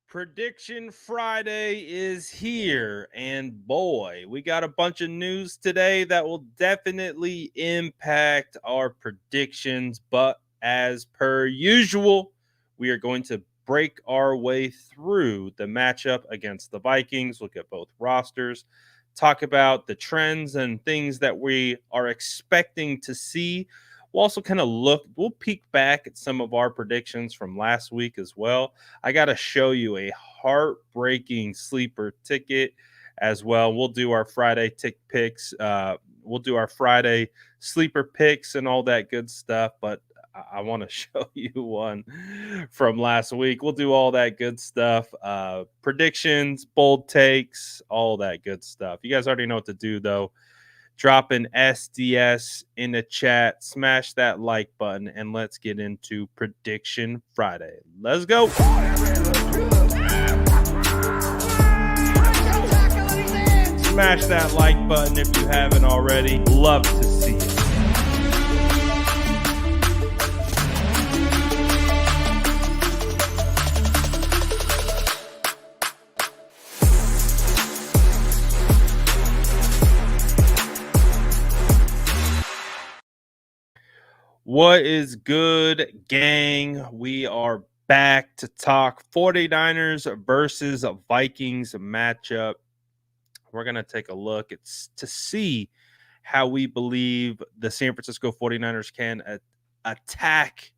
Prediction Friday is here, and boy, we got a bunch of news today that will definitely impact our predictions. But as per usual, we are going to break our way through the matchup against the Vikings, look at both rosters, talk about the trends and things that we are expecting to see. We'll also kind of we'll peek back at some of our predictions from last week as well. I got to show you a heartbreaking sleeper ticket as well. We'll do our Friday tick picks. We'll do our Friday sleeper picks and all that good stuff. But I want to show you one from last week. We'll do all that good stuff. Predictions, bold takes, all that good stuff. You guys already know what to do, though. Drop an SDS in the chat, smash that like button, and let's get into Prediction Friday. Let's go. Smash that like button if you haven't already. Love to see it. What is good, gang? We are back to talk 49ers versus Vikings matchup. We're going to take a look to see how we believe the San Francisco 49ers can attack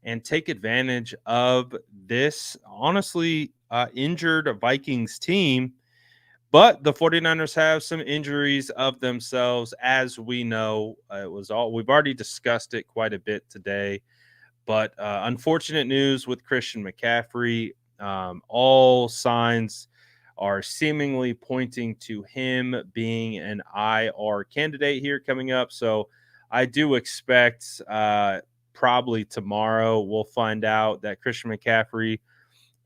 and take advantage of this honestly injured Vikings team. But the 49ers have some injuries of themselves, as we know. We've already discussed it quite a bit today. But unfortunate news with Christian McCaffrey. All signs are seemingly pointing to him being an IR candidate here coming up. So I do expect probably tomorrow we'll find out that Christian McCaffrey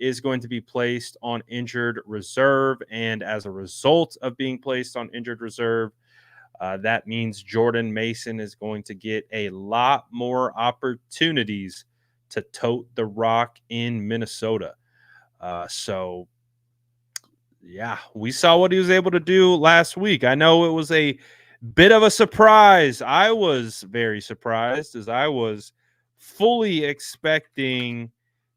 is going to be placed on injured reserve. And as a result of being placed on injured reserve, that means Jordan Mason is going to get a lot more opportunities to tote the rock in Minnesota. So, yeah, we saw what he was able to do last week. I know it was a bit of a surprise. I was very surprised as I was fully expecting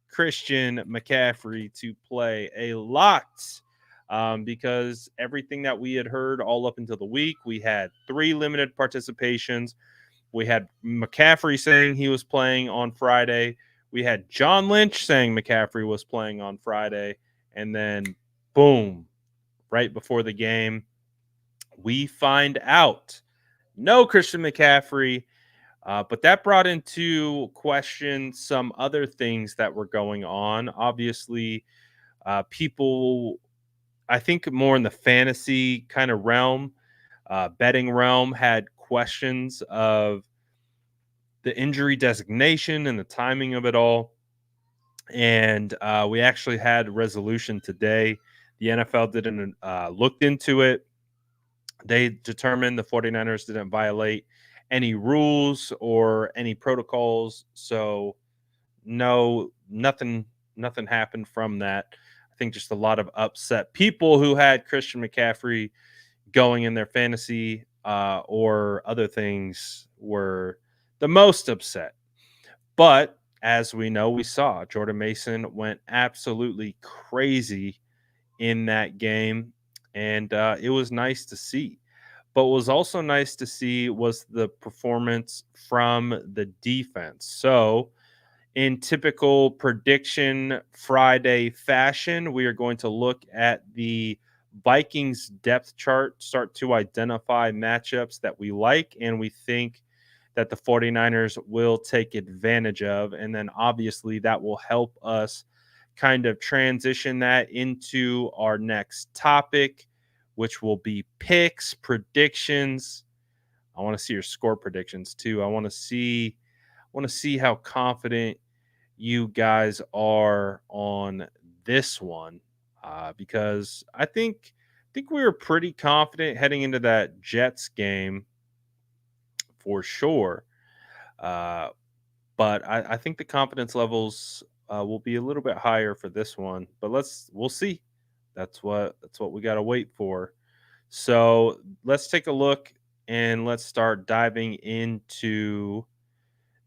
Christian McCaffrey to play a lot because everything that we had heard all up until the week, we had 3 limited participations. We had McCaffrey saying he was playing on Friday. We had John Lynch saying McCaffrey was playing on Friday. And then, boom, right before the game, we find out no Christian McCaffrey. But that brought into question some other things that were going on. Obviously, people, I think more in the fantasy kind of realm, betting realm, had questions of the injury designation and the timing of it all. And we actually had resolution today. The NFL didn't looked into it. They determined the 49ers didn't violate any rules or any protocols. So nothing happened from that. I think just a lot of upset people who had Christian McCaffrey going in their fantasy or other things were the most upset. But as we know, we saw Jordan Mason went absolutely crazy in that game, and it was nice to see. But what was also nice to see was the performance from the defense. So, in typical Prediction Friday fashion, we are going to look at the Vikings depth chart, start to identify matchups that we like and we think that the 49ers will take advantage of. And then obviously that will help us kind of transition that into our next topic, which will be picks, predictions. I want to see your score predictions too. I want to see how confident you guys are on this one, because I think we were pretty confident heading into that Jets game for sure. But I think the confidence levels will be a little bit higher for this one, but we'll see. That's what we got to wait for. So let's take a look and let's start diving into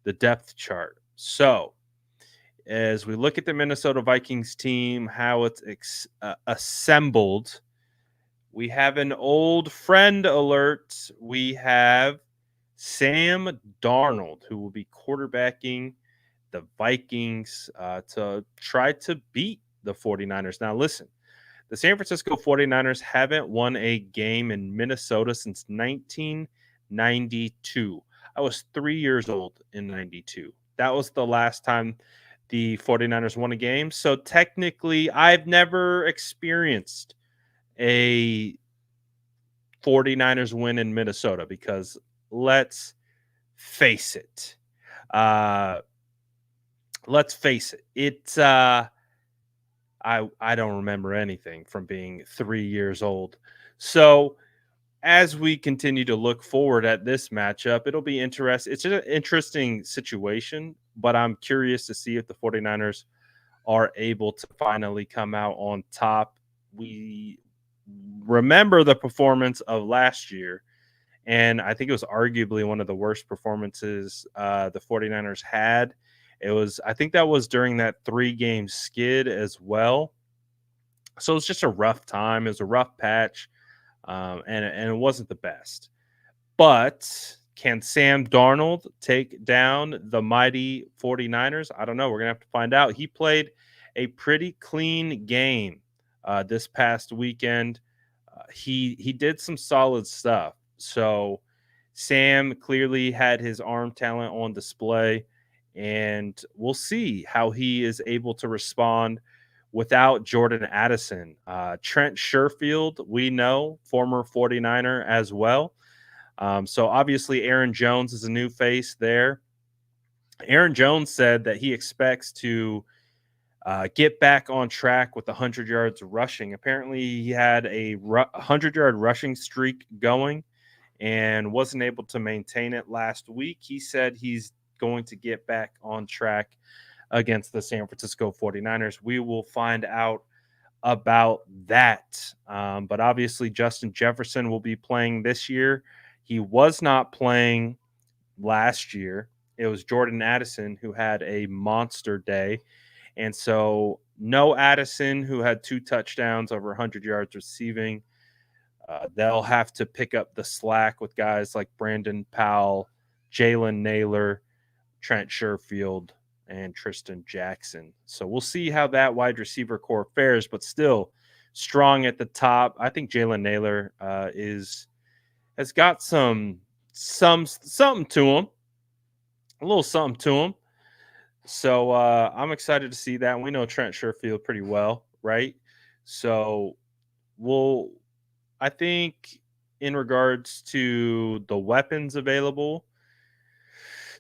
the depth chart. So as we look at the Minnesota Vikings team, how it's assembled, we have an old friend alert. We have Sam Darnold, who will be quarterbacking the Vikings to try to beat the 49ers. Now, listen, the San Francisco 49ers haven't won a game in Minnesota since 1992. I was 3 years old in 92. That was the last time the 49ers won a game. So technically, I've never experienced a 49ers win in Minnesota because let's face it. Uh, let's face it. I don't remember anything from being 3 years old. So as we continue to look forward at this matchup, it'll be interesting. It's an interesting situation, but I'm curious to see if the 49ers are able to finally come out on top. We remember the performance of last year, and I think it was arguably one of the worst performances the 49ers had. I think that was during that 3-game skid as well. So it's just a rough time. It was a rough patch, and it wasn't the best. But can Sam Darnold take down the mighty 49ers? I don't know. We're going to have to find out. He played a pretty clean game this past weekend. He did some solid stuff. So Sam clearly had his arm talent on display, and we'll see how he is able to respond without Jordan Addison. Trent Sherfield, we know, former 49er as well. So obviously, Aaron Jones is a new face there. Aaron Jones said that he expects to get back on track with 100 yards rushing. Apparently, he had a 100-yard rushing streak going and wasn't able to maintain it last week. He said he's going to get back on track against the San Francisco 49ers. We will find out about that. But obviously, Justin Jefferson will be playing this year. He was not playing last year. It was Jordan Addison who had a monster day. And so, no Addison, who had 2 touchdowns over 100 yards receiving. They'll have to pick up the slack with guys like Brandon Powell, Jalen Naylor, Trent Sherfield, and Tristan Jackson. So we'll see how that wide receiver core fares, but still strong at the top. I think Jalen Naylor has got some something to him, a little something to him. So I'm excited to see that. We know Trent Sherfield pretty well, right? So we'll I think in regards to the weapons available,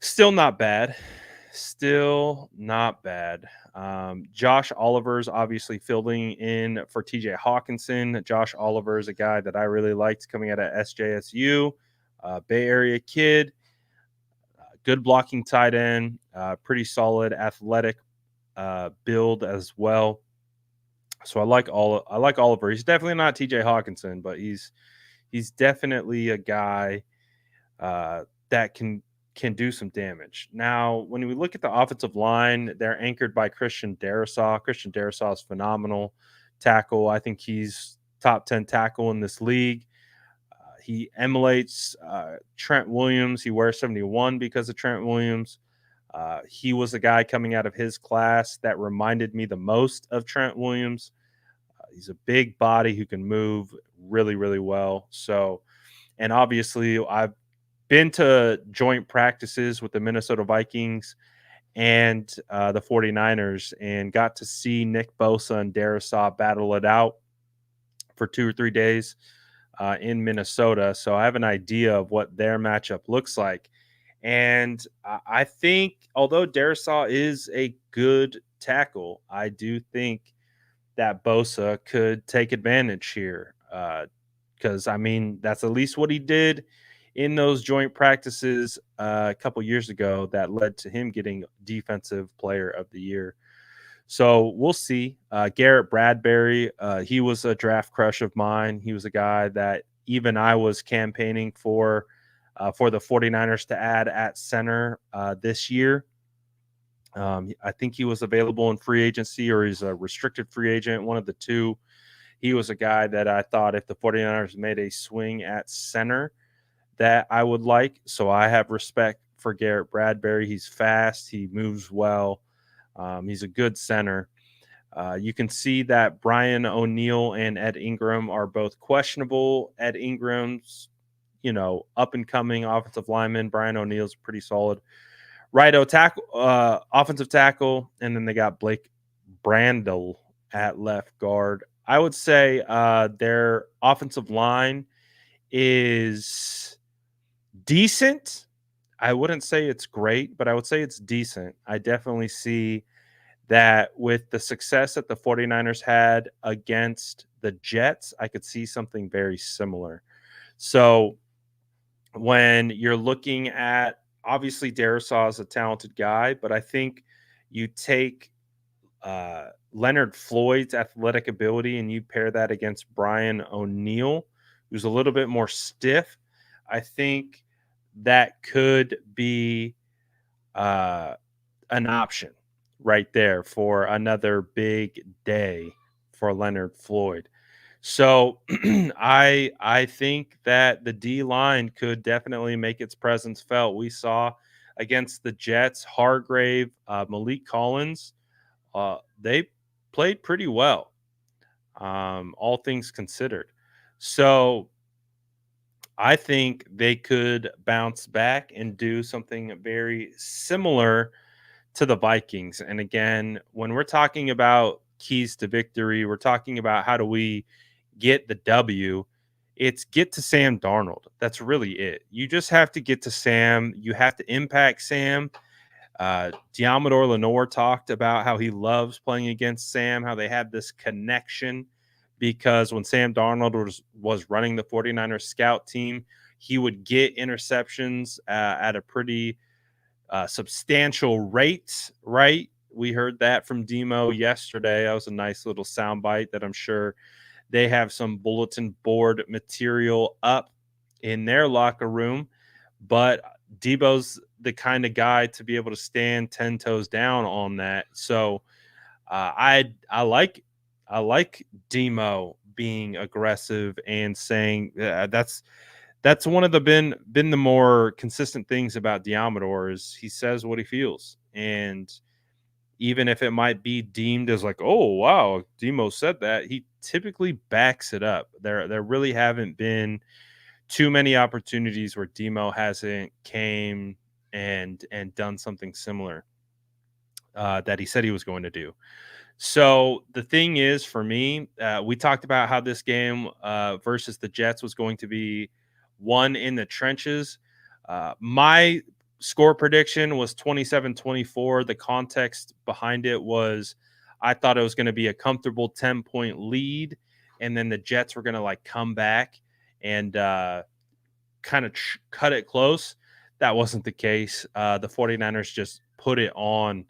still not bad. Still not bad. Josh Oliver's obviously filling in for TJ Hawkinson. Josh Oliver is a guy that I really liked coming out of SJSU, Bay Area kid, good blocking tight end, pretty solid athletic build as well. So I like Oliver. He's definitely not TJ Hawkinson, but he's definitely a guy that can do some damage. Now, when we look at the offensive line, they're anchored by Christian Darrisaw. Christian Darrisaw is phenomenal tackle. I think he's top 10 tackle in this league. He emulates Trent Williams. He wears 71 because of Trent Williams. He was a guy coming out of his class that reminded me the most of Trent Williams. He's a big body who can move really, really well. So, and obviously, I've been to joint practices with the Minnesota Vikings and the 49ers and got to see Nick Bosa and Darrisaw battle it out for 2 or 3 days in Minnesota. So I have an idea of what their matchup looks like. And I think, although Darrisaw is a good tackle, I do think that Bosa could take advantage here. Because, I mean, that's at least what he did in those joint practices a couple years ago that led to him getting Defensive Player of the Year. So we'll see. Garrett Bradbury, he was a draft crush of mine. He was a guy that even I was campaigning for the 49ers to add at center this year. I think he was available in free agency or he's a restricted free agent, one of the two. He was a guy that I thought if the 49ers made a swing at center that I would like. So I have respect for Garrett Bradbury. He's fast, he moves well, he's a good center. You can see that Brian O'Neill and Ed Ingram are both questionable. Ed Ingram's, up and coming offensive lineman. Brian O'Neill's pretty solid offensive tackle, and then they got Blake Brandel at left guard. I would say their offensive line is decent. I wouldn't say it's great, but I would say it's decent. I definitely see that with the success that the 49ers had against the Jets, I could see something very similar. So when you're looking at, obviously Darisaw is a talented guy, but I think you take Leonard Floyd's athletic ability and you pair that against Brian O'Neill, who's a little bit more stiff. I think that could be an option right there for another big day for Leonard Floyd. So I think that the D line could definitely make its presence felt. We saw against the Jets, Hargrave, Malik Collins, they played pretty well, all things considered. So I think they could bounce back and do something very similar to the Vikings. And again, when we're talking about keys to victory, we're talking about how do we get the W. It's get to Sam Darnold. That's really it. You just have to get to Sam. You have to impact Sam. Diamador Lenore talked about how he loves playing against Sam, how they had this connection because when Sam Darnold was running the 49ers scout team, he would get interceptions at a pretty substantial rate, right? We heard that from Demo yesterday. That was a nice little soundbite that I'm sure they have some bulletin board material up in their locker room. But Debo's the kind of guy to be able to stand 10 toes down on that. So I like Demo being aggressive and saying that's one of the been the more consistent things about Diamador is he says what he feels. And even if it might be deemed as like, oh wow, Demo said that, he typically backs it up. There really haven't been too many opportunities where Demo hasn't came and done something similar that he said he was going to do. So the thing is, for me, we talked about how this game versus the Jets was going to be won in the trenches. My score prediction was 27-24. The context behind it was I thought it was going to be a comfortable 10-point lead, and then the Jets were going to like come back and kind of cut it close. That wasn't the case. The 49ers just put it on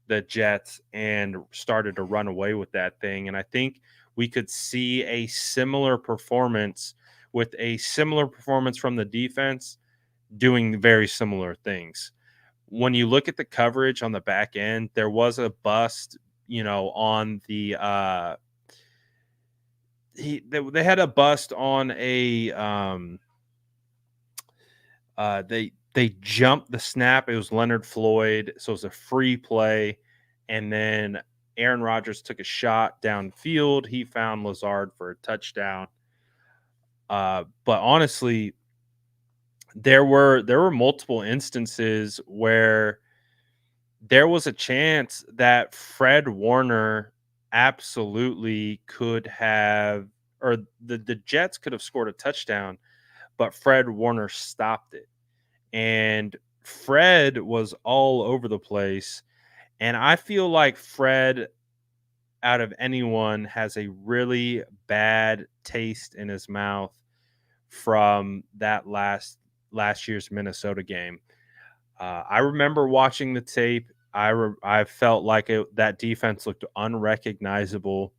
the Jets and started to run away with that thing. And I think we could see a similar performance with a similar performance from the defense doing very similar things. When you look at the coverage on the back end, there was a bust, on the they had a bust on a they jumped the snap. It was Leonard Floyd, so it was a free play, and then Aaron Rodgers took a shot downfield. He found Lazard for a touchdown. But honestly, there were multiple instances where there was a chance that Fred Warner absolutely could have, or the Jets could have scored a touchdown, but Fred Warner stopped it. And Fred was all over the place. And I feel like Fred, out of anyone, has a really bad taste in his mouth from that last year's Minnesota game. I remember watching the tape. I felt like that defense looked unrecognizable.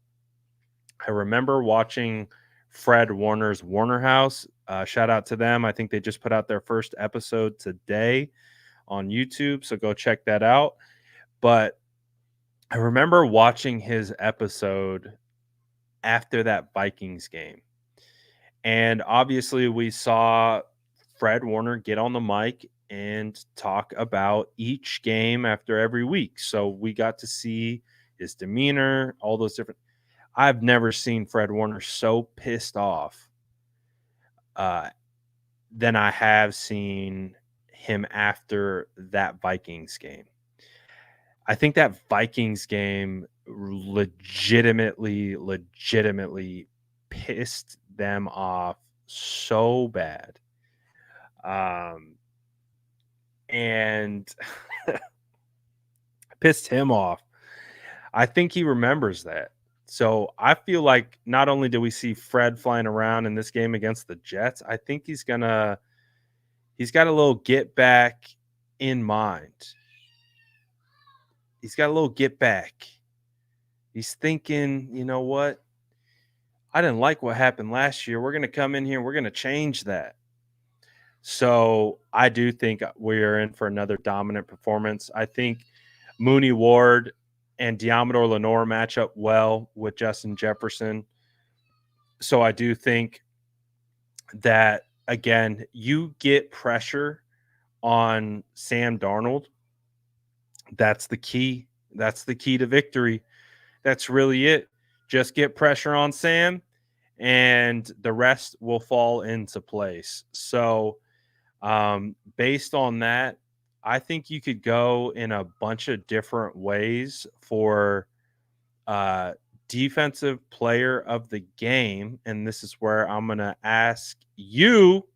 I remember watching Fred Warner's Warner House. Shout out to them. I think they just put out their first episode today on YouTube, so go check that out. But I remember watching his episode after that Vikings game. And obviously, we saw Fred Warner get on the mic and talk about each game after every week. So we got to see his demeanor, all those different. I've never seen Fred Warner so pissed off uh, than I have seen him after that Vikings game. I think that Vikings game legitimately pissed them off so bad. Um, and pissed him off. I think he remembers that. So I feel like not only do we see Fred flying around in this game against the Jets, I think he's got a little get back in mind. He's got a little get back. He's thinking, you know what? I didn't like what happened last year. We're going to come in here and we're going to change that. So I do think we are in for another dominant performance. I think Mooney Ward and Diamador Lenore match up well with Justin Jefferson. So I do think that, again, you get pressure on Sam Darnold. That's the key. That's the key to victory. That's really it. Just get pressure on Sam, and the rest will fall into place. So, based on that, I think you could go in a bunch of different ways for uh, defensive player of the game. And this is where I'm going to ask you,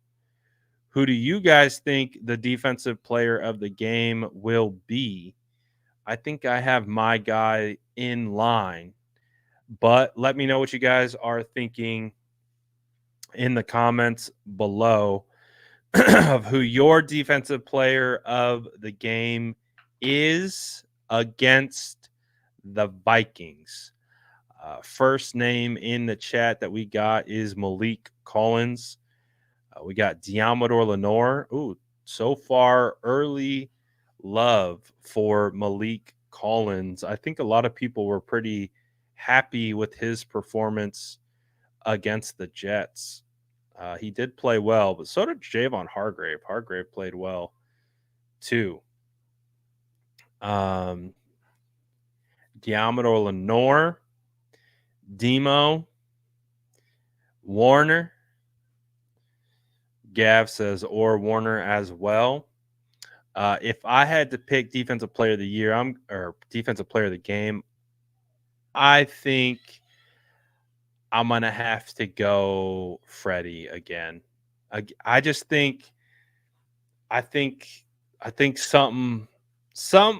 who do you guys think the defensive player of the game will be? I think I have my guy in line, but let me know what you guys are thinking in the comments below of who your defensive player of the game is against the Vikings. First name in the chat that we got is Malik Collins. We got Diamador Lenore. Ooh, so far early love for Malik Collins. I think a lot of people were pretty happy with his performance against the Jets. He did play well, but so did Javon Hargrave. Hargrave played well too. Diamador Lenore, Demo, Warner. Gav says, or Warner as well. If I had to pick defensive player of the year, or defensive player of the game, I think I'm gonna have to go Freddie again. I just think, I think, I think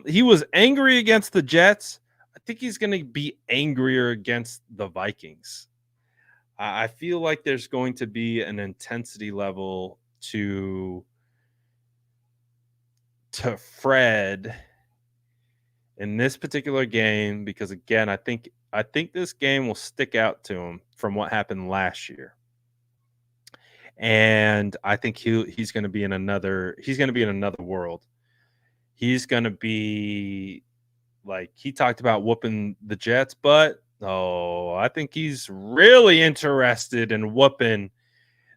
he was angry against the Jets. I think he's gonna be angrier against the Vikings. I feel like there's going to be an intensity level to Fred in this particular game, because again, I think this game will stick out to him from what happened last year. And I think he's going to be in another world. He's going to be like, he talked about whooping the Jets, but I think he's really interested in whooping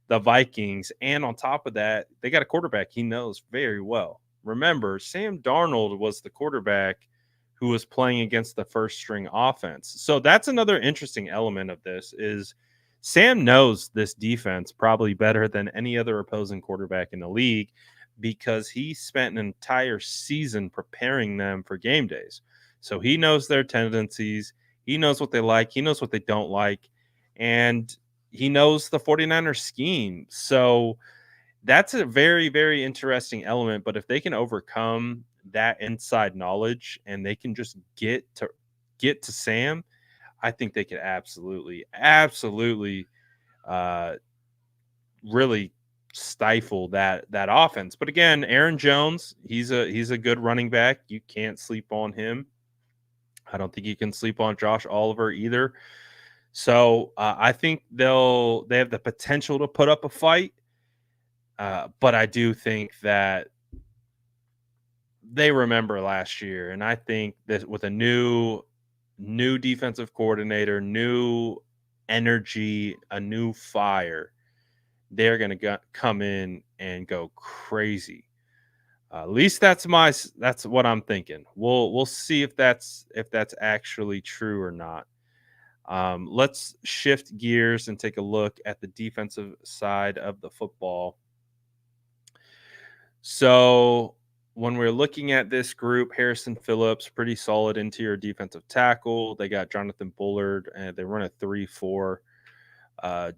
the Vikings. And on top of that, they got a quarterback he knows very well. Remember, Sam Darnold was the quarterback who was playing against the first string offense. So that's another interesting element of this is Sam knows this defense probably better than any other opposing quarterback in the league, because he spent an entire season preparing them for game days. So he knows their tendencies. He knows what they like. He knows what they don't like. And he knows the 49ers scheme. So that's a very, very interesting element. But if they can overcome that inside knowledge and they can just get to Sam, I think they could absolutely really stifle that offense. But again, Aaron Jones, he's a good running back. You can't sleep on him. I don't think you can sleep on Josh Oliver either. So I think they have the potential to put up a fight. But I do think that they remember last year, and I think that with a new defensive coordinator, new energy, a new fire, they're going to come in and go crazy. At least that's what I'm thinking. We'll see if that's actually true or not. Let's shift gears and take a look at the defensive side of the football. So when we're looking at this group, Harrison Phillips, pretty solid interior defensive tackle. They got Jonathan Bullard, and they run a 3-4.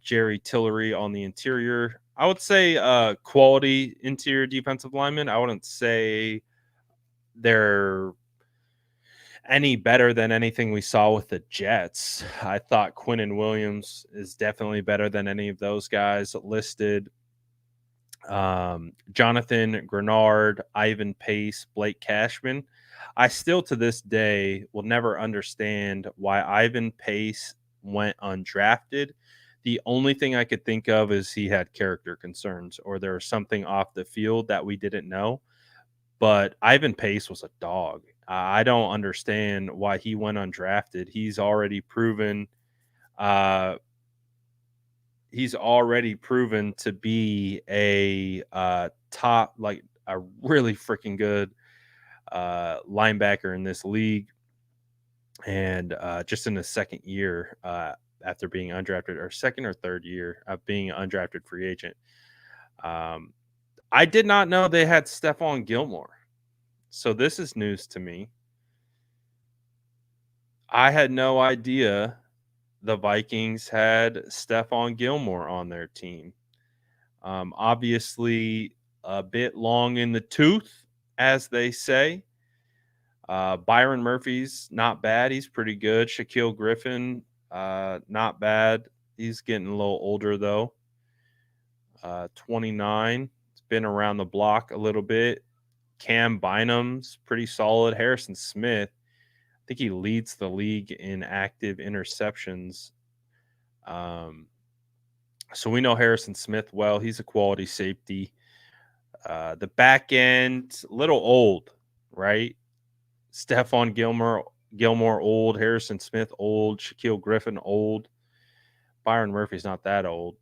Jerry Tillery on the interior. I would say quality interior defensive lineman. I wouldn't say they're any better than anything we saw with the Jets. I thought Quinnen Williams is definitely better than any of those guys listed. Jonathan Grenard, Ivan Pace, Blake Cashman. I still to this day will never understand why Ivan Pace went undrafted. The only thing I could think of is he had character concerns or there was something off the field that we didn't know. But Ivan Pace was a dog. I don't understand why he went undrafted. Uh, he's already proven to be a top, like a really freaking good linebacker in this league. And just in his second year after being undrafted, or second or third year of being an undrafted free agent. I did not know they had Stephon Gilmore. So this is news to me. I had no idea the Vikings had Stephon Gilmore on their team. Obviously, a bit long in the tooth, as they say. Byron Murphy's not bad. He's pretty good. Shaquille Griffin, not bad. He's getting a little older, though. 29. It's been around the block a little bit. Cam Bynum's pretty solid. Harrison Smith, I think he leads the league in active interceptions. So we know Harrison Smith well. He's a quality safety. The back end, a little old, right? Stephon Gilmore old. Harrison Smith old. Shaquille Griffin old. Byron Murphy's not that old.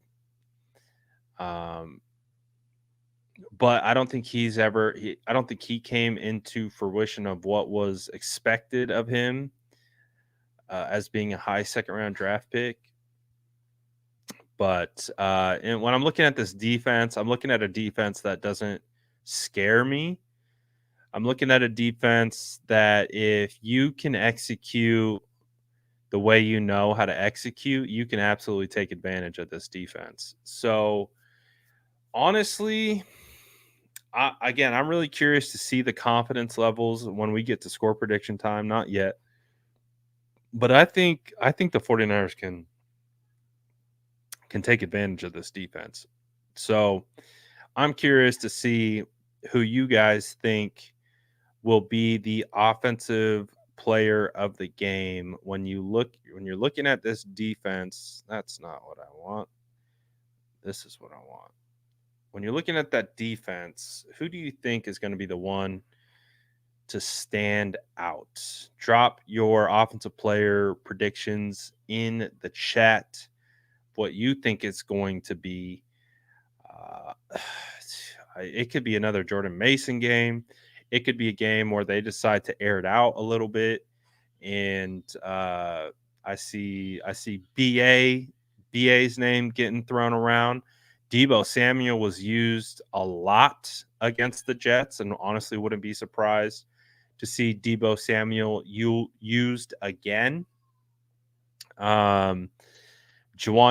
But I don't think I don't think he came into fruition of what was expected of him as being a high second round draft pick. But and when I'm looking at this defense, I'm looking at a defense that doesn't scare me. I'm looking at a defense that if you can execute the way you know how to execute, you can absolutely take advantage of this defense. So honestly, I'm really curious to see the confidence levels when we get to score prediction time. Not yet. But I think the 49ers can take advantage of this defense. So I'm curious to see who you guys think will be the offensive player of the game when you're looking at this defense. That's not what I want. This is what I want. When you're looking at that defense, who do you think is going to be the one to stand out? Drop your offensive player predictions in the chat. What you think it's going to be. It could be another Jordan Mason game. It could be a game where they decide to air it out a little bit. And I see BA's name getting thrown around. Deebo Samuel was used a lot against the Jets, and honestly wouldn't be surprised to see Deebo Samuel used again. Juwan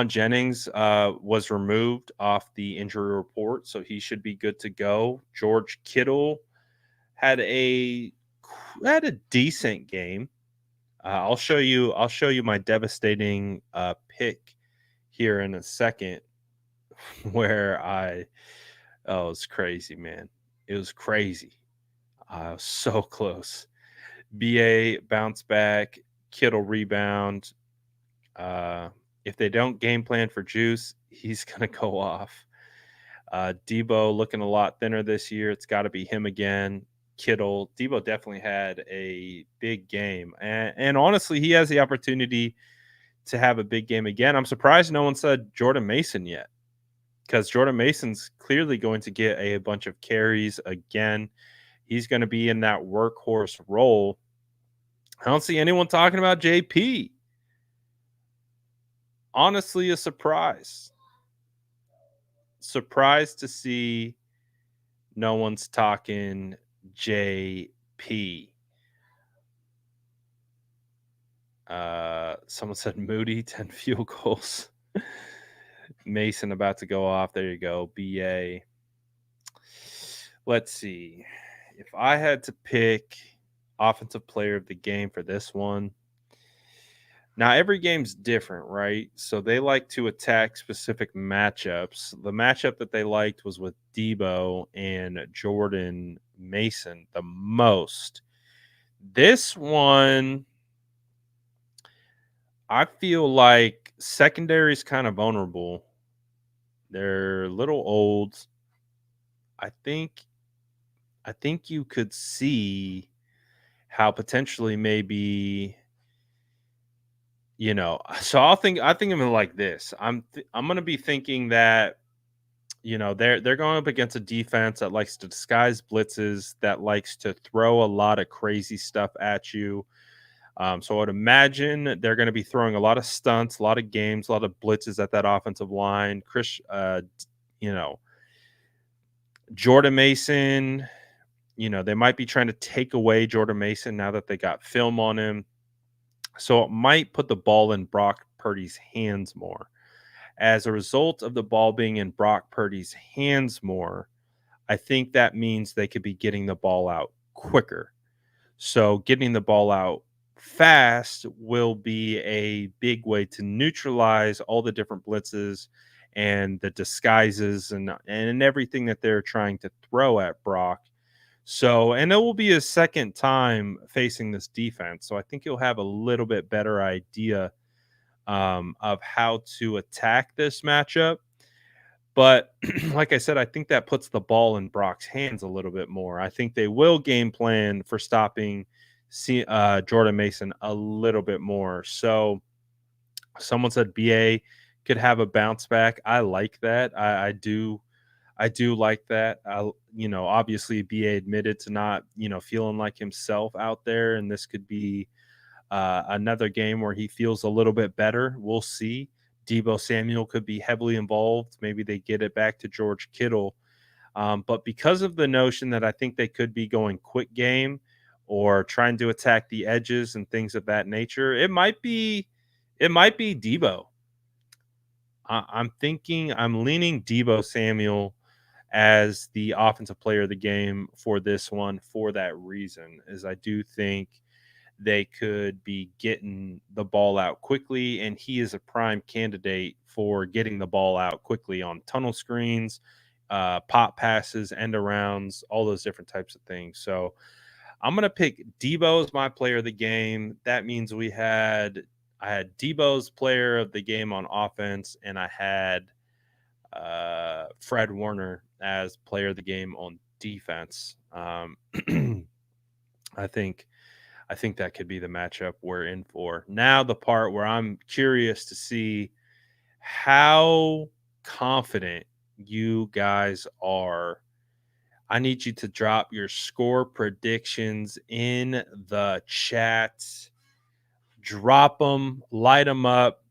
Jennings was removed off the injury report, so he should be good to go. George Kittle had a decent game. I'll show you my devastating pick here in a second where oh, it was crazy, man. It was crazy. I was so close. BA bounce back, Kittle rebound. Uh, if they don't game plan for Juice, he's gonna go off. Debo looking a lot thinner this year. It's got to be him again. Kittle, Debo definitely had a big game, and honestly, he has the opportunity to have a big game again. I'm surprised no one said Jordan Mason yet, because Jordan Mason's clearly going to get a bunch of carries again. He's going to be in that workhorse role. I don't see anyone talking about JP. Honestly, a surprise. Surprised to see no one's talking JP. Someone said Moody, 10 field goals. Mason about to go off. There you go. BA. Let's see. If I had to pick offensive player of the game for this one, now every game's different, right? So they like to attack specific matchups. The matchup that they liked was with Debo and Jordan Mason the most. This one, I feel like secondary is kind of vulnerable. They're a little old. I think I think you could see how potentially maybe, so I think of it like this. I'm going to be thinking that, they're going up against a defense that likes to disguise blitzes, that likes to throw a lot of crazy stuff at you. So I would imagine they're going to be throwing a lot of stunts, a lot of games, a lot of blitzes at that offensive line. You know, Jordan Mason, they might be trying to take away Jordan Mason now that they got film on him. So it might put the ball in Brock Purdy's hands more. As a result of the ball being in Brock Purdy's hands more, I think that means they could be getting the ball out quicker. So getting the ball out fast will be a big way to neutralize all the different blitzes and the disguises and everything that they're trying to throw at Brock. So, and it will be his second time facing this defense. So I think he'll have a little bit better idea of how to attack this matchup. But like I said, I think that puts the ball in Brock's hands a little bit more. I think they will game plan for stopping Jordan Mason a little bit more. So someone said BA could have a bounce back. I like that. I do. I do like that. Obviously BA admitted to not, feeling like himself out there, and this could be another game where he feels a little bit better. We'll see. Debo Samuel could be heavily involved. Maybe they get it back to George Kittle. But because of the notion that I think they could be going quick game or trying to attack the edges and things of that nature, it might be Debo. I'm leaning Debo Samuel as the offensive player of the game for this one for that reason, is I do think they could be getting the ball out quickly, and he is a prime candidate for getting the ball out quickly on tunnel screens, pop passes, end arounds, all those different types of things. So I'm gonna pick Debo as my player of the game. That means I had Debo's player of the game on offense, and I had Fred Warner as player of the game on defense. I think I think that could be the matchup we're in for. Now, the part where I'm curious to see how confident you guys are. I need you to drop your score predictions in the chat. Drop them, light them up.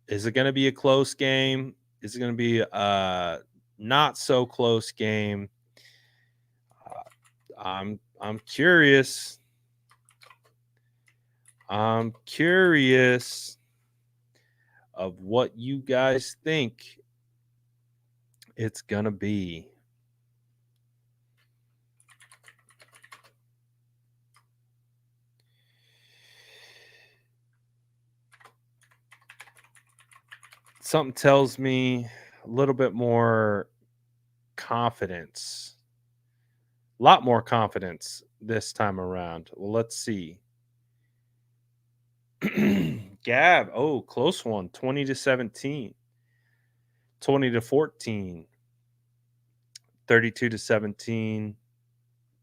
Is it going to be a close game? Is it going to be a not so close game? I'm curious. I'm curious of what you guys think it's going to be. Something tells me a little bit more confidence, a lot more confidence this time around. Well, let's see. Gab, oh, close one, 20 to 17, 20 to 14, 32 to 17,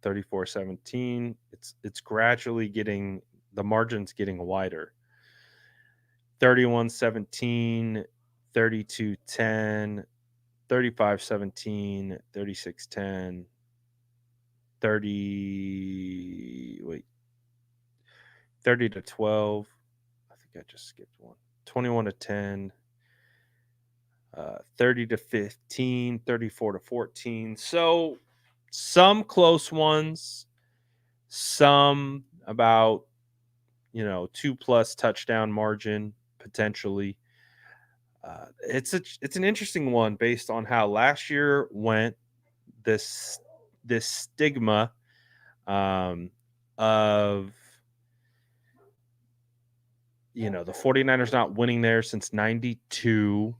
34-17. It's gradually getting, the margin's getting wider. 31-17, 32-10, 35-17, 36-10, 30 to 12. I think I just skipped one. 21 to 10, 30 to 15, 34 to 14. So some close ones, some about, 2+ touchdown margin potentially. It's an interesting one based on how last year went. This stigma, um, of the 49ers not winning there since 92.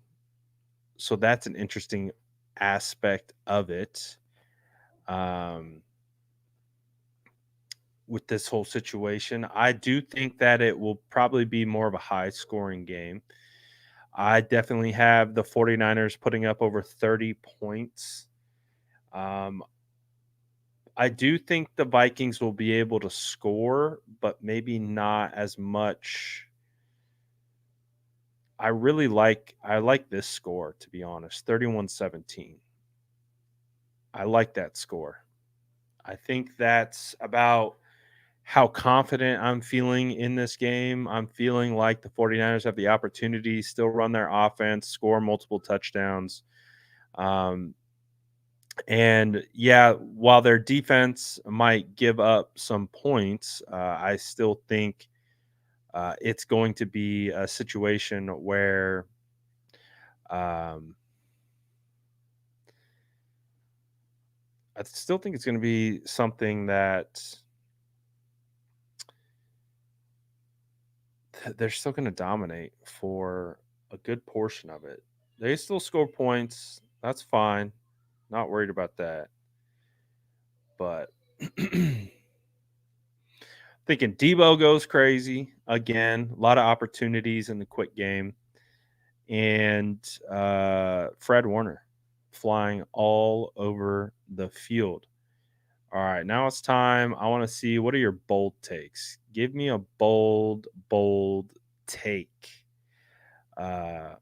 So that's an interesting aspect of it, um, with this whole situation. I do think that it will probably be more of a high scoring game. I definitely have the 49ers putting up over 30 points. Um, I do think the Vikings will be able to score, but maybe not as much. I like this score, to be honest. 31-17. I like that score. I think that's about how confident I'm feeling in this game. I'm feeling like the 49ers have the opportunity, still run their offense, score multiple touchdowns. Um, and yeah, while their defense might give up some points, I still think it's going to be a situation where, um, I still think it's going to be something that they're still going to dominate for a good portion of it. They still score points. That's fine. Not worried about that. But thinking Debo goes crazy again. A lot of opportunities in the quick game. And Fred Warner flying all over the field. All right, now it's time. I want to see, what are your bold takes? Give me a bold take. Uh,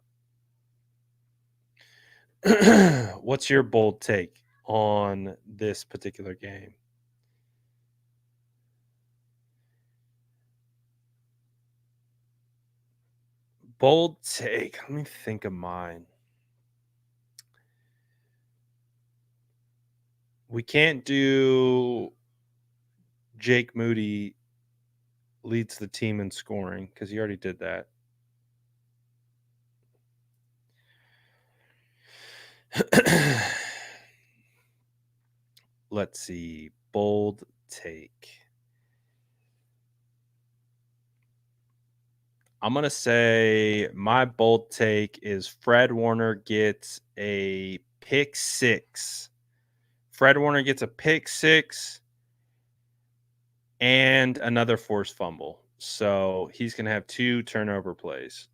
what's your bold take on this particular game? Bold take. Let me think of mine. We can't do Jake Moody leads the team in scoring because he already did that. Let's see. Bold take. I'm going to say my bold take is Fred Warner gets a pick six. Fred Warner gets a pick six and another forced fumble. So he's going to have 2 turnover plays.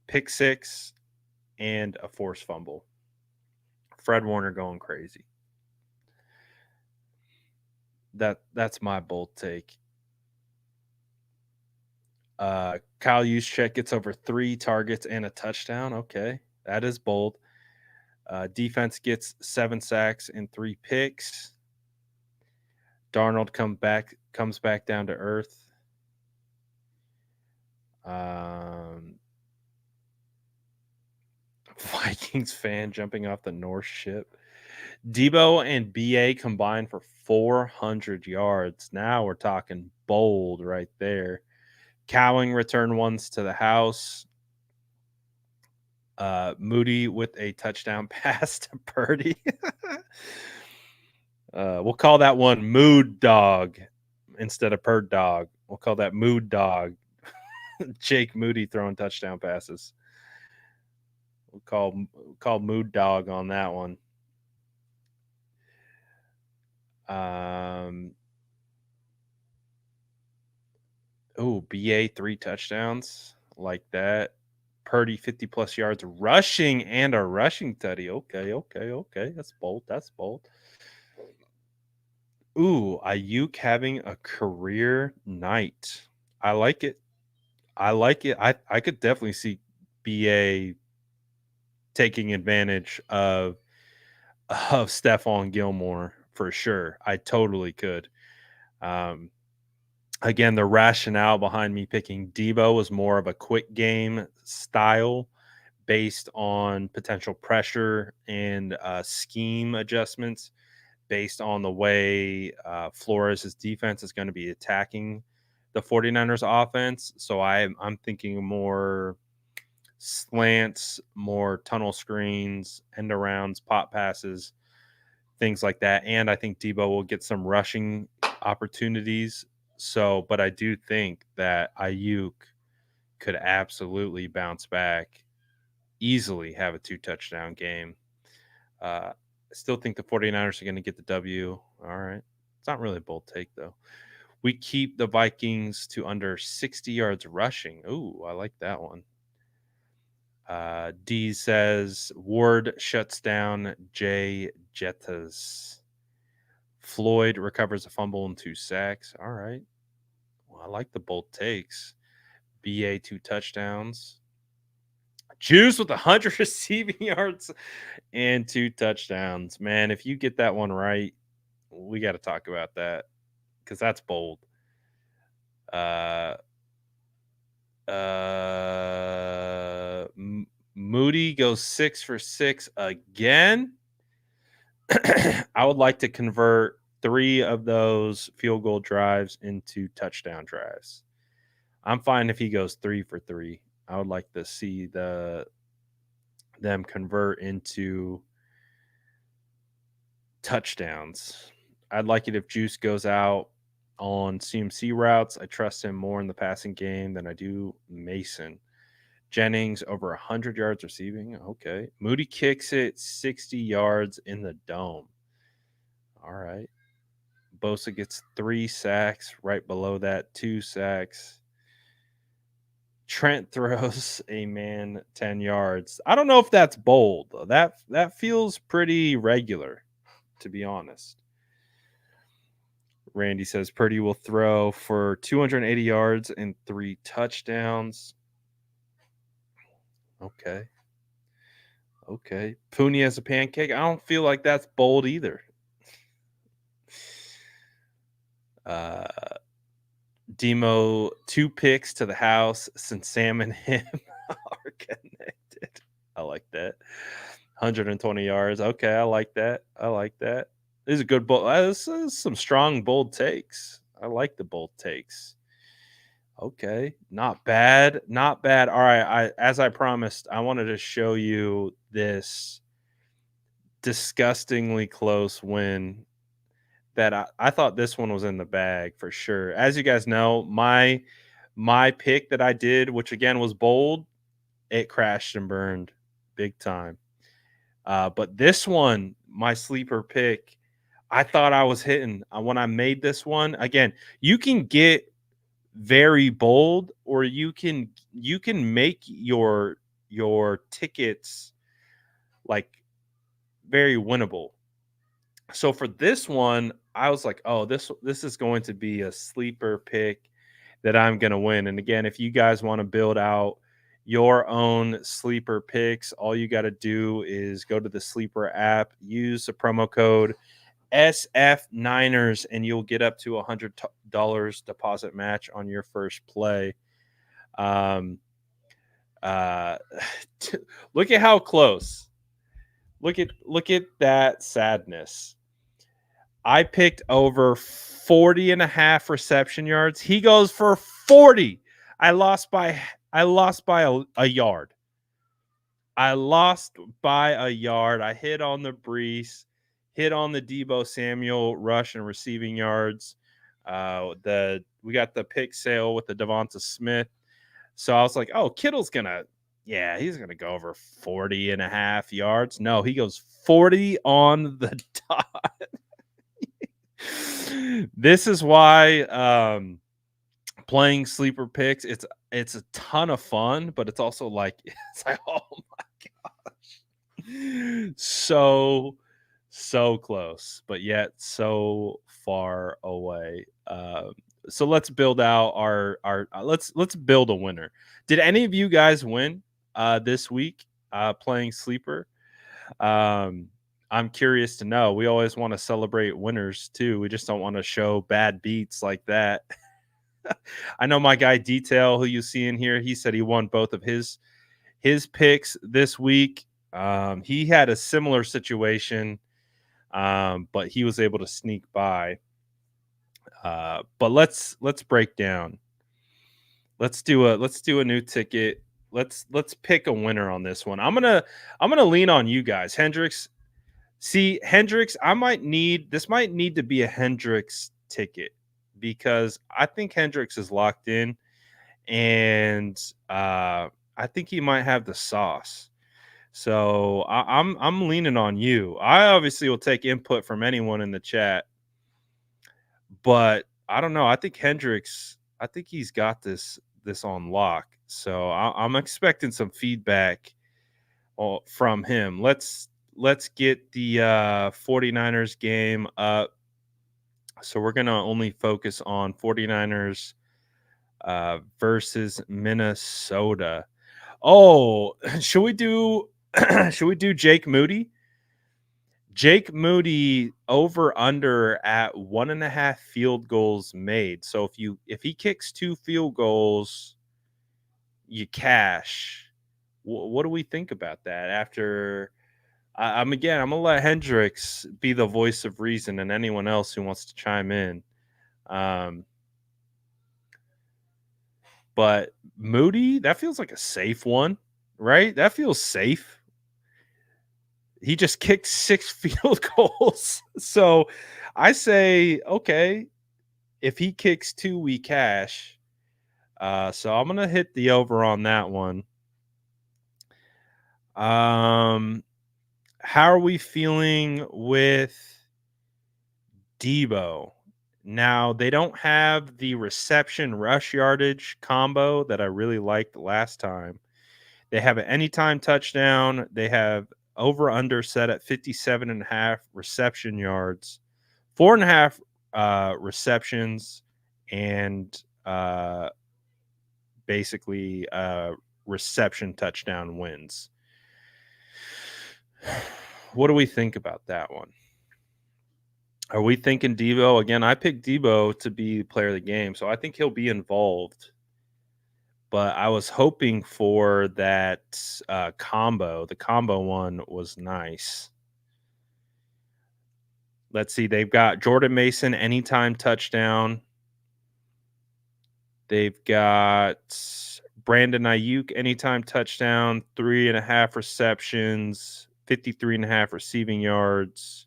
Pick six and a forced fumble. Fred Warner going crazy. That's my bold take. Kyle Juszczyk gets over 3 targets and a touchdown. Okay, that is bold. Defense gets 7 sacks and 3 picks. Darnold comes back down to earth. Vikings fan jumping off the North ship. Debo and BA combined for 400 yards. Now we're talking bold right there. Cowing return ones to the house. Moody with a touchdown pass to Purdy. We'll call that one Mood Dog instead of Bird Dog. We'll call that Mood Dog. Jake Moody throwing touchdown passes. We'll call Mood Dog on that one. BA 3 touchdowns like that. Purdy 50 plus yards rushing and a rushing tutty. Okay. That's bold. That's bold. Ayuk having a career night. I like it. I could definitely see BA taking advantage of Stephon Gilmore for sure. I totally could. Um, Again, the rationale behind me picking Debo was more of a quick game style based on potential pressure and scheme adjustments based on the way Flores' defense is going to be attacking the 49ers offense. So I'm thinking more slants, more tunnel screens, end arounds, pop passes, things like that. And I think Debo will get some rushing opportunities. So, but I do think that Ayuk could absolutely bounce back, easily have a 2 touchdown game. I still think the 49ers are going to get the W. All right. It's not really a bold take, though. We keep the Vikings to under 60 yards rushing. Ooh, I like that one. D says Ward shuts down Jay Jettas. Floyd recovers a fumble and 2 sacks. All right. Well, I like the bold takes. BA 2 touchdowns. Juice with 100 receiving yards and 2 touchdowns. Man, if you get that one right, we got to talk about that because that's bold. Moody goes 6 for 6 again. I would like to convert 3 of those field goal drives into touchdown drives. I'm fine if he goes 3 for 3. I would like to see them convert into touchdowns. I'd like it if Juice goes out on CMC routes. I trust him more in the passing game than I do Mason. Jennings over 100 yards receiving. Okay. Moody kicks it 60 yards in the dome. All right. Bosa gets 3 sacks. Right below that, 2 sacks. Trent throws a man 10 yards. I don't know if that's bold. That feels pretty regular, to be honest. Randy says Purdy will throw for 280 yards and 3 touchdowns. Okay. Pooney as a pancake. I don't feel like that's bold either. Demo 2 picks to the house since Sam and him are connected. I like that. 120 yards. Okay, I like that. This is a good bold. This is some strong bold takes. I like the bold takes. Okay, not bad. All right, as I promised, I wanted to show you this disgustingly close win that I thought this one was in the bag for sure. As you guys know, my pick that I did, which again was bold, it crashed and burned big time. But this one, my sleeper pick, I thought I was hitting when I made this one. Again, you can get very bold, or you can make your tickets like very winnable. So for this one, I was like, oh, this is going to be a sleeper pick that I'm going to win. And again, if you guys want to build out your own sleeper picks, all you got to do is go to the sleeper app, use the promo code SF Niners, and you'll get up to $100 deposit match on your first play. Look at how close. Look at that sadness. I picked over 40 and a half reception yards. He goes for 40. I lost by a yard. I hit on the Brees, hit on the Debo Samuel rush and receiving yards. We got the pick sale with the Devonta Smith. So I was like, oh, Kittle's gonna, Yeah, he's going to go over 40 and a half yards. No, he goes 40 on the dot. This is why playing sleeper picks, it's a ton of fun, but it's also like it's like, oh my gosh. So close, but yet so far away. So let's build out our let's build a winner. Did any of you guys win this week playing sleeper? Um I'm curious to know. We always want to celebrate winners too. We just don't want to show bad beats like that. I know my guy Detail, who you see in here, he said he won both of his picks this week. He had a similar situation, but he was able to sneak by. But let's break down. Let's do a new ticket. Let's pick a winner on this one. I'm gonna lean on you guys, Hendrix. See, Hendrix, this might need to be a Hendrix ticket because I think Hendrix is locked in, and I think he might have the sauce. So I'm leaning on you. I obviously will take input from anyone in the chat, but I don't know. I think Hendrix. I think he's got this on lock. So I'm expecting some feedback from him. Let's get the 49ers game up. So we're gonna only focus on 49ers versus Minnesota. Oh, should we do should we do Jake Moody? Jake Moody over under at 1.5 field goals made. So if he kicks 2 field goals, you cash. What do we think about that? After I'm gonna let Hendricks be the voice of reason, and anyone else who wants to chime in. Um, but Moody, that feels like a safe one, right? That feels safe. He just kicked 6 field goals. So I say, okay, if he kicks 2, we cash. So I'm gonna hit the over on that one. How are we feeling with Debo? Now they don't have the reception rush yardage combo that I really liked last time. They have an anytime touchdown. They have over under set at 57.5 reception yards, 4.5 receptions, and basically reception touchdown wins. What do we think about that one? Are we thinking Debo again? I picked Debo to be player of the game, so I think he'll be involved. But I was hoping for that combo. The combo one was nice. Let's see. They've got Jordan Mason anytime touchdown. They've got Brandon Ayuk anytime touchdown, 3.5 receptions, 53.5 receiving yards.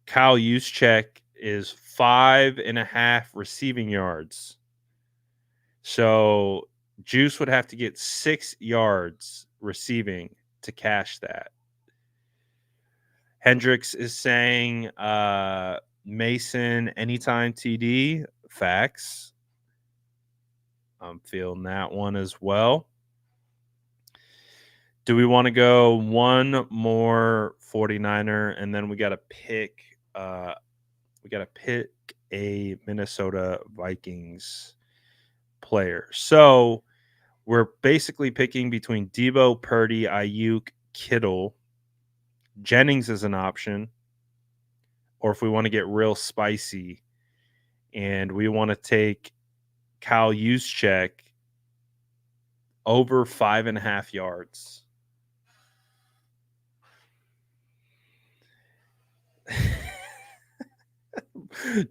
Kyle Juszczyk is 5.5 receiving yards. So Juice would have to get 6 yards receiving to cash that. Hendricks is saying Mason anytime TD. Facts. I'm feeling that one as well. Do we want to go one more 49er and then we got to pick a Minnesota Vikings player. So we're basically picking between Debo, Purdy, Ayuk, Kittle. Jennings is an option. Or if we want to get real spicy and we want to take Kyle Juszczyk over 5.5 yards.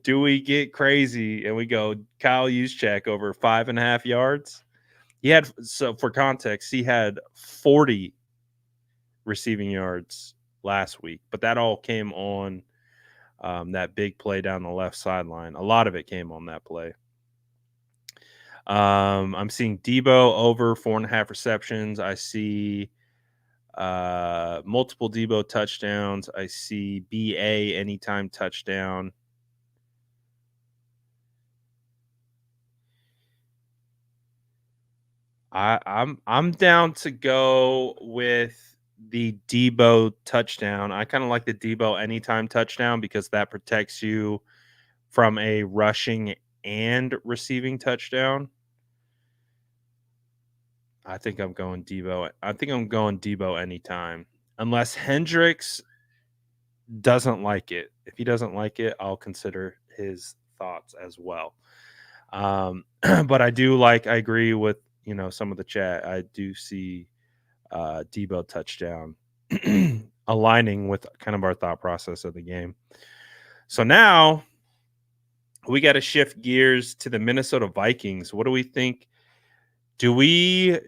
Do we get crazy and we go Kyle Juszczyk over 5.5 yards? So for context, he had 40 receiving yards last week, but that all came on that big play down the left sideline. A lot of it came on that play. I'm seeing Debo over 4.5 receptions. I see multiple Debo touchdowns. I see BA anytime touchdown. I'm down to go with the Debo touchdown. I kind of like the Debo anytime touchdown because that protects you from a rushing and receiving touchdown. I think I'm going Debo. I think I'm going Debo anytime. Unless Hendricks doesn't like it. If he doesn't like it, I'll consider his thoughts as well. But I agree with, some of the chat. I do see Debo touchdown aligning with kind of our thought process of the game. So now we got to shift gears to the Minnesota Vikings. What do we think? Do we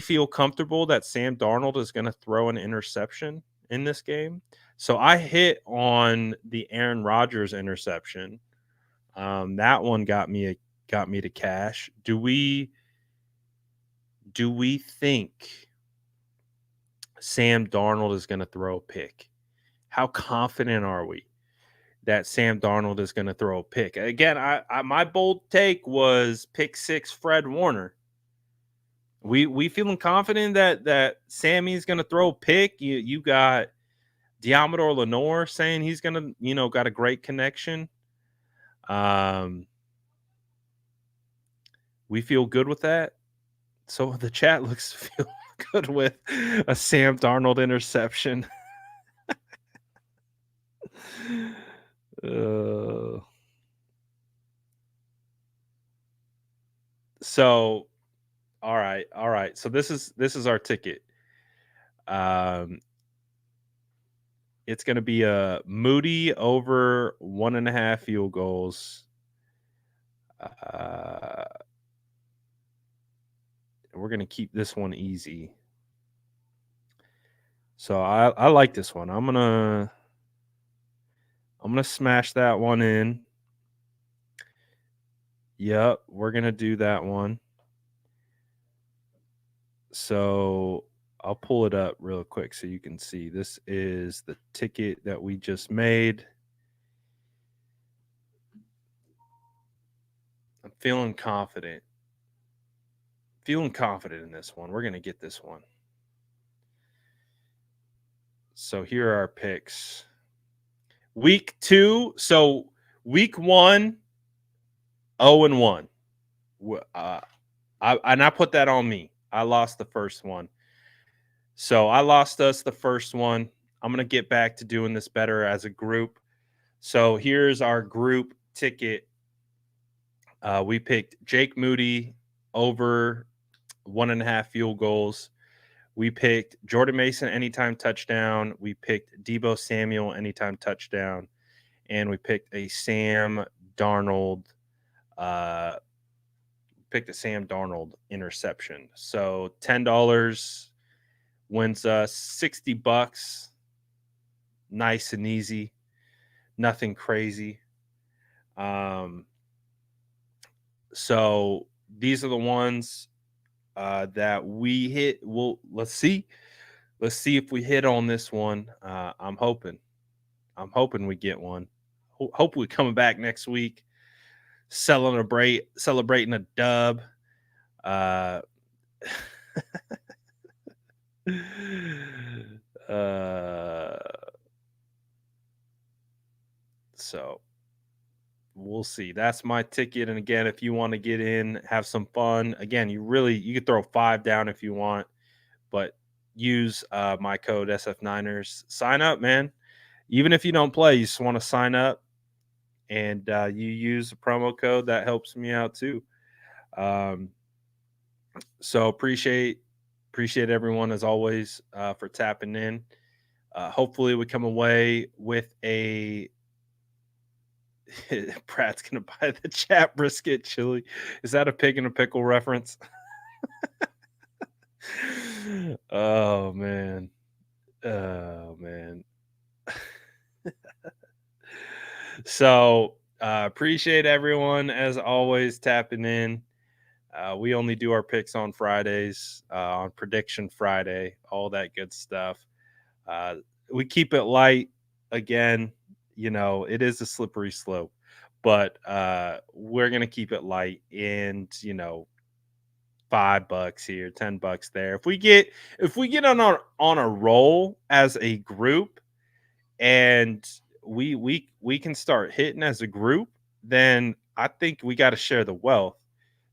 feel comfortable that Sam Darnold is going to throw an interception in this game? So I hit on the Aaron Rodgers interception. That one got me to cash. Do we think Sam Darnold is going to throw a pick? How confident are we that Sam Darnold is going to throw a pick? Again, I my bold take was pick six Fred Warner. We feeling confident that Sammy's going to throw a pick. You got Diamador Lenore saying he's going to, got a great connection. Um, we feel good with that. So the chat looks feel good with a Sam Darnold interception. uh, so all right. So this is our ticket. Um, it's going to be a Moody over 1.5 field goals. Uh, we're going to keep this one easy. So I like this one. I'm gonna smash that one in. Yep, we're gonna do that one. So I'll pull it up real quick so you can see. This is the ticket that we just made. I'm feeling confident. Feeling confident in this one. We're gonna get this one. So here are our picks. Week 2. So week 1, 0-1. I put that on me. I lost the first one. So I lost us the first one. I'm going to get back to doing this better as a group. So here's our group ticket. We picked Jake Moody over 1.5 field goals. We picked Jordan Mason anytime touchdown. We picked Debo Samuel anytime touchdown. And we picked a Sam Darnold interception. So $10 wins us $60. Nice and easy. Nothing crazy. So these are the ones that we hit. Well, let's see. Let's see if we hit on this one. I'm hoping. I'm hoping we get one. Hopefully coming back next week, celebrating a dub. Uh, uh, so we'll see. That's my ticket. And again, if you want to get in, have some fun. Again, you could throw 5 down if you want, but use my code SF9ers. Sign up, man. Even if you don't play, you just want to sign up and you use a promo code. That helps me out too. So appreciate everyone as always for tapping in. Hopefully we come away with a Brad's gonna buy the chat brisket chili. Is that a pig in a pickle reference? Oh man. Oh man. So appreciate everyone as always tapping in. We only do our picks on Fridays, on Prediction Friday, all that good stuff. Uh, we keep it light. Again, it is a slippery slope, but we're gonna keep it light, and $5 here, $10 there. If we get on a roll as a group, and we can start hitting as a group, then I think we got to share the wealth.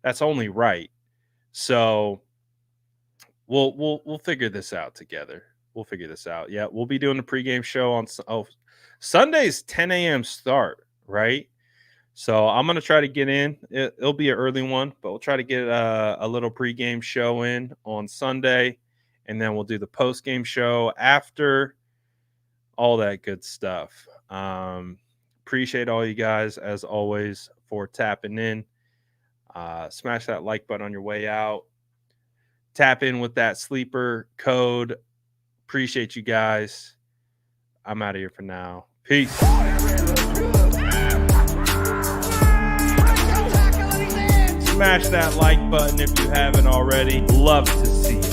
That's only right. So we'll figure this out together. We'll figure this out. Yeah, we'll be doing a pregame show on Sunday's 10 a.m. start, right? So I'm gonna try to get in. It'll be an early one, but we'll try to get a little pregame show in on Sunday, and then we'll do the postgame show after. All that good stuff. Appreciate all you guys as always for tapping in. Smash that like button on your way out. Tap in with that sleeper code. Appreciate you guys. I'm out of here for now. Peace. Smash that like button if you haven't already. Love to see you.